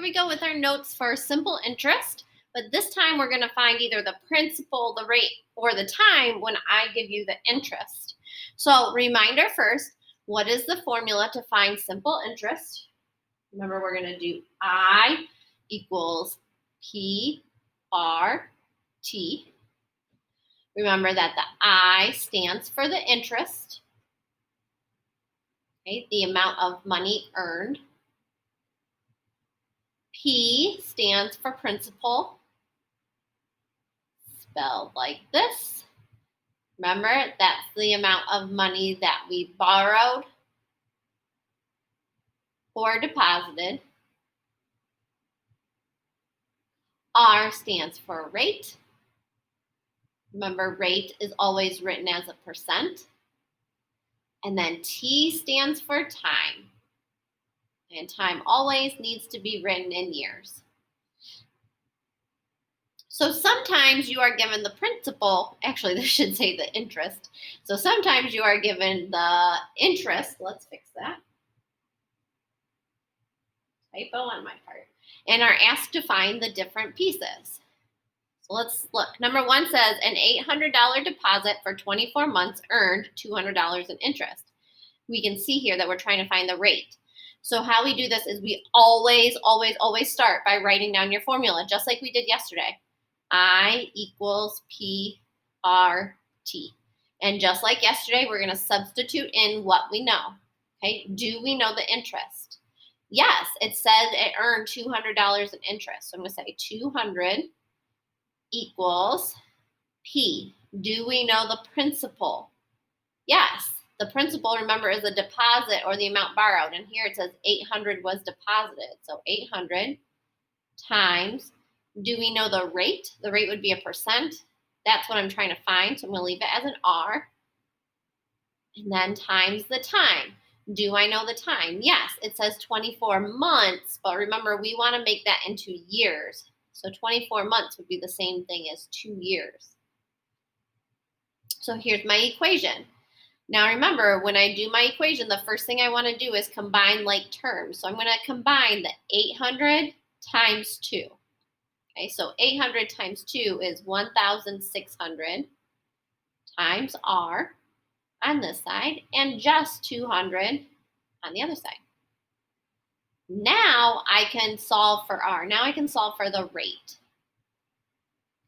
we go with our notes for simple interest, but this time we're going to find either the principal, the rate, or the time when I give you the interest. So reminder first, what is the formula to find simple interest? Remember, we're going to do I equals P R T. Remember that the I stands for the interest, okay, the amount of money earned. P stands for principal, spelled like this. Remember, that's the amount of money that we borrowed or deposited. R stands for rate. Remember, rate is always written as a percent. And then T stands for time. And time always needs to be written in years. So sometimes you are given the principal, actually this should say the interest. So sometimes you are given the interest, let's fix that. Typo on my part. And are asked to find the different pieces. So let's look. Number one says an $800 deposit for 24 months earned $200 in interest. We can see here that we're trying to find the rate. So how we do this is we always start by writing down your formula, just like we did yesterday. I equals P R T. And just like yesterday, we're going to substitute in what we know. Okay, do we know the interest? Yes, it said it earned $200 in interest. So I'm going to say 200 equals P. Do we know the principal? Yes, the principal, remember, is a deposit or the amount borrowed. And here it says 800 was deposited. So 800 times, do we know the rate? The rate would be a percent. That's what I'm trying to find. So I'm going to leave it as an R. And then times the time. Do I know the time? Yes, it says 24 months. But remember, we want to make that into years. So 24 months would be the same thing as 2 years. So here's my equation. Now remember, when I do my equation, the first thing I want to do is combine like terms. So I'm going to combine the 800 times 2. Okay, so 800 times 2 is 1,600 times R on this side and just 200 on the other side. Now I can solve for R. Now I can solve for the rate.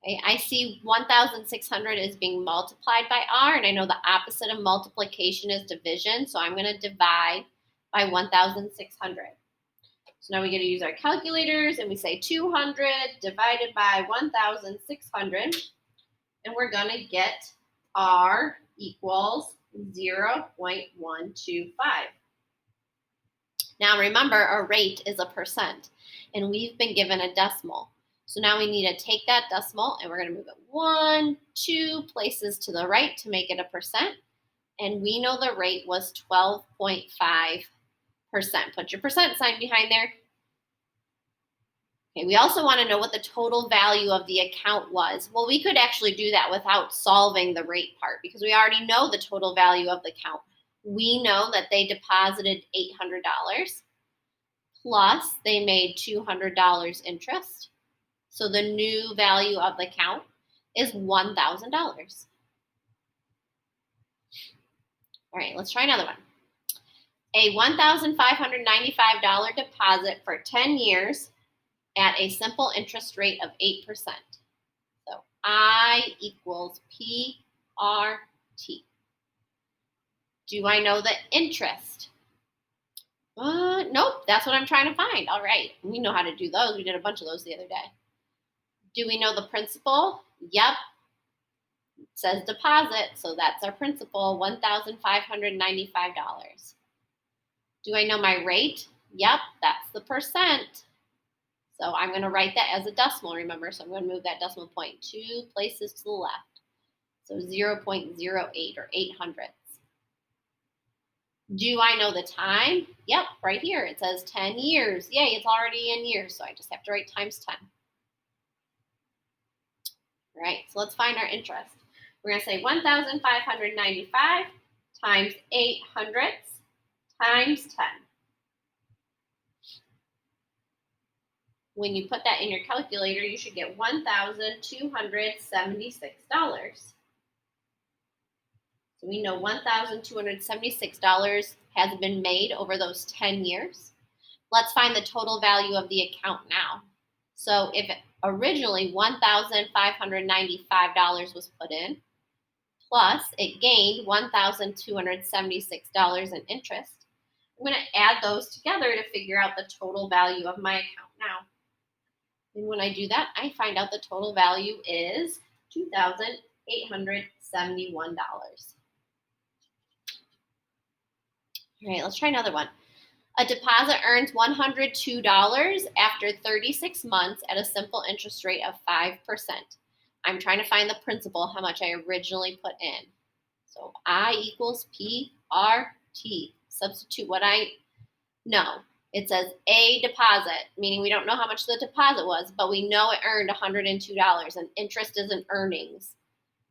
Okay, I see 1,600 is being multiplied by R, and I know the opposite of multiplication is division, so I'm going to divide by 1,600. So now we get to use our calculators, and we say 200 divided by 1,600, and we're going to get R equals 0.125. Now remember, a rate is a percent, and we've been given a decimal. So now we need to take that decimal and we're going to move it 1, 2 places to the right to make it a percent. And we know the rate was 12.5%. Put your percent sign behind there. Okay, we also want to know what the total value of the account was. Well, we could actually do that without solving the rate part because we already know the total value of the account. We know that they deposited $800 plus they made $200 interest. So the new value of the account is $1,000. All right, let's try another one. A $1,595 deposit for 10 years at a simple interest rate of 8%. So I equals PRT. Do I know the interest? Nope, that's what I'm trying to find. All right, we know how to do those. We did a bunch of those the other day. Do we know the principal? Yep. It says deposit, so that's our principal, $1,595. Do I know my rate? Yep, that's the percent. So I'm going to write that as a decimal, remember. So I'm going to move that decimal point 2 places to the left. So 0.08 or 800ths. Do I know the time? Yep, right here. It says 10 years. Yay, it's already in years, so I just have to write times 10. All right, so let's find our interest. We're going to say 1,595 times 800ths times 10. When you put that in your calculator, you should get $1,276. So we know $1,276 has been made over those 10 years. Let's find the total value of the account now. So if originally $1,595 was put in, plus it gained $1,276 in interest, I'm going to add those together to figure out the total value of my account now. And when I do that, I find out the total value is $2,871. All right, let's try another one. A deposit earns $102 after 36 months at a simple interest rate of 5%. I'm trying to find the principal, how much I originally put in. So I equals PRT. Substitute what I know. It says a deposit, meaning we don't know how much the deposit was, but we know it earned $102, and interest isn't earnings.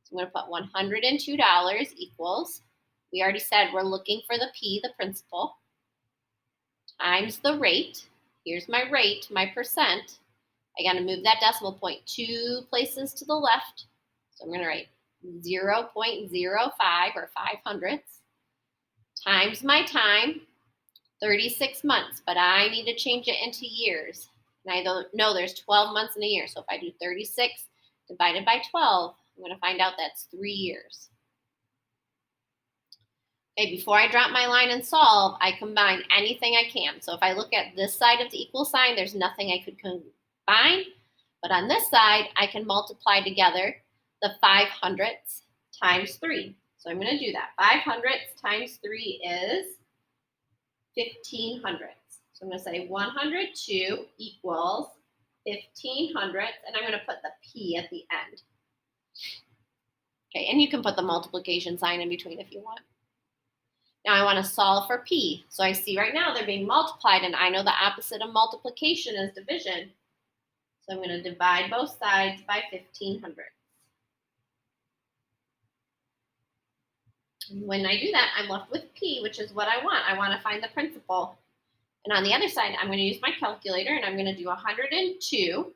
So I'm going to put $102 equals, we already said we're looking for the P, the principal, times the rate. Here's my rate, my percent. I got to move that decimal point 2 places to the left. So I'm going to write 0.05 or 5/100 times my time, 36 months, but I need to change it into years. And I don't know there's 12 months in a year. So if I do 36 divided by 12, I'm going to find out that's 3 years. Okay, before I drop my line and solve, I combine anything I can. So if I look at this side of the equal sign, there's nothing I could combine. But on this side, I can multiply together the 5/100 times 3. So I'm going to do that. 5/100 times 3 is 1,500. So I'm going to say 102 equals 1,500, and I'm going to put the P at the end. Okay, and you can put the multiplication sign in between if you want. Now I want to solve for P. So I see right now they're being multiplied, and I know the opposite of multiplication is division. So I'm going to divide both sides by 1,500. And when I do that, I'm left with P, which is what I want. I want to find the principal. And on the other side, I'm going to use my calculator, and I'm going to do 102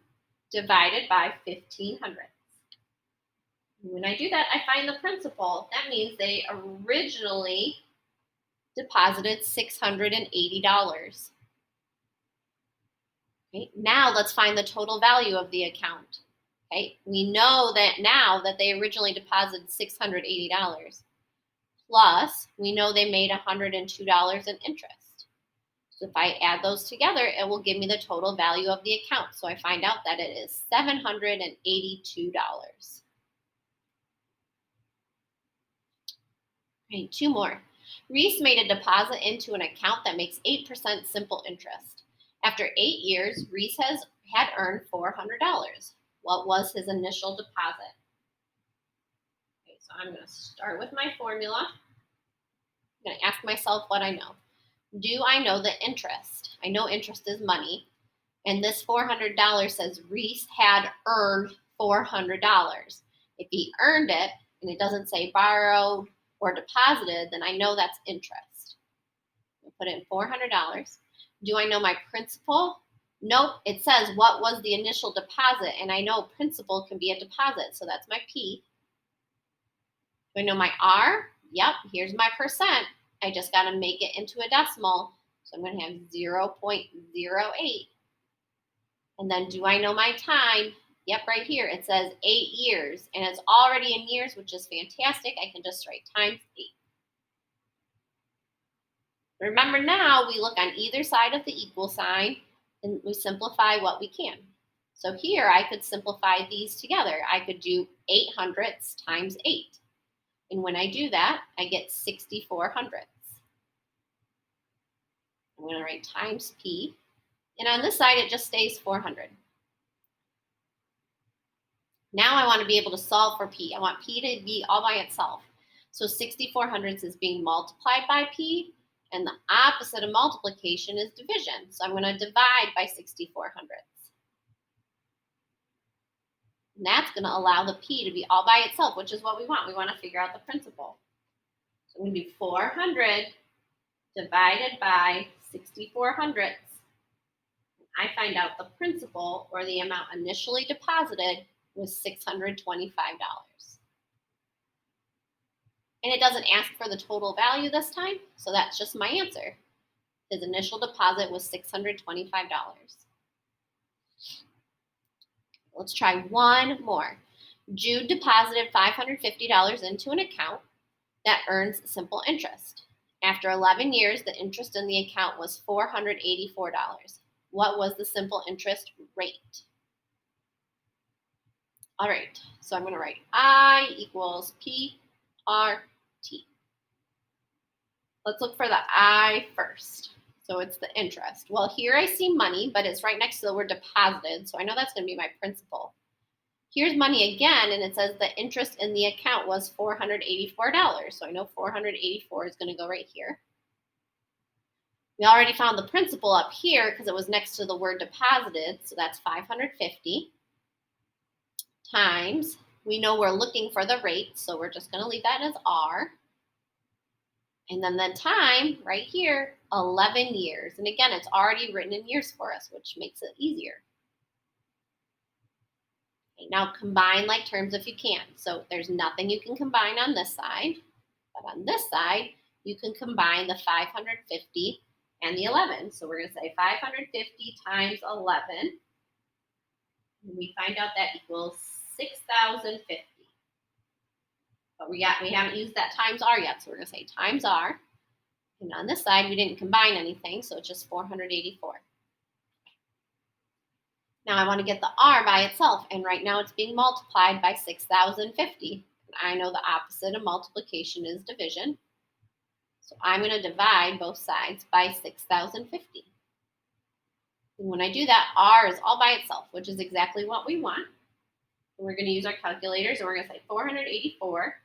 divided by 1,500. When I do that, I find the principal. That means they originally deposited $680. Okay, now let's find the total value of the account. Okay, we know that now that they originally deposited $680, plus we know they made $102 in interest. So if I add those together, it will give me the total value of the account. So I find out that it is $782. Okay, 2 more. Reese made a deposit into an account that makes 8% simple interest. After 8 years, Reese had earned $400. What was his initial deposit? Okay, so I'm going to start with my formula. I'm going to ask myself what I know. Do I know the interest? I know interest is money. And this $400 says Reese had earned $400. If he earned it, and it doesn't say borrowed or deposited, then I know that's interest. I'll put in $400. Do I know my principal? Nope. It says what was the initial deposit, and I know principal can be a deposit, so that's my P. Do I know my R? Yep, here's my percent. I just got to make it into a decimal, so I'm going to have 0.08. And then do I know my time? Yep, right here. It says 8 years, and it's already in years, which is fantastic. I can just write times 8. Remember now, we look on either side of the equal sign, and we simplify what we can. So here, I could simplify these together. I could do 8/100 times 8. And when I do that, I get 64/100. I'm going to write times P. And on this side, it just stays 400. Now I want to be able to solve for P. I want P to be all by itself. So 64/100 is being multiplied by P, and the opposite of multiplication is division. So I'm going to divide by 64/100. And that's going to allow the P to be all by itself, which is what we want. We want to figure out the principal. So I'm going to do 400 divided by 64/100. I find out the principal, or the amount initially deposited, was $625. And it doesn't ask for the total value this time, so that's just my answer. His initial deposit was $625. Let's try one more. Jude deposited $550 into an account that earns simple interest. After 11 years, the interest in the account was $484. What was the simple interest rate? All right, so I'm going to write I equals PRT. Let's look for the I first. So it's the interest. Well, here I see money, but it's right next to the word deposited, so I know that's going to be my principal. Here's money again, and it says the interest in the account was $484, so I know 484 is going to go right here. We already found the principal up here because it was next to the word deposited, so that's 550 times, we know we're looking for the rate, so we're just going to leave that as R. And then the time right here, 11 years. And again, it's already written in years for us, which makes it easier. Okay, now combine like terms if you can. So there's nothing you can combine on this side, but on this side, you can combine the 550 and the 11. So we're going to say 550 times 11. And we find out that equals 6,050. But we haven't used that times R yet, so we're going to say times R. And on this side, we didn't combine anything, so it's just 484. Now I want to get the R by itself, and right now it's being multiplied by 6,050. And I know the opposite of multiplication is division. So I'm going to divide both sides by 6,050. And when I do that, R is all by itself, which is exactly what we want. And we're going to use our calculators, and we're going to say 484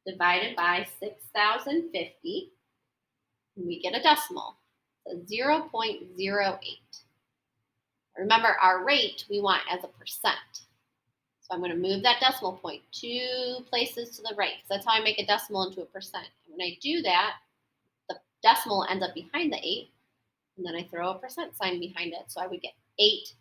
divided by 6,050, and we get a decimal, so 0.08. Remember, our rate we want as a percent. So I'm going to move that decimal point 2 places to the right, because that's how I make a decimal into a percent. And when I do that, the decimal ends up behind the 8, and then I throw a percent sign behind it, so I would get 8%.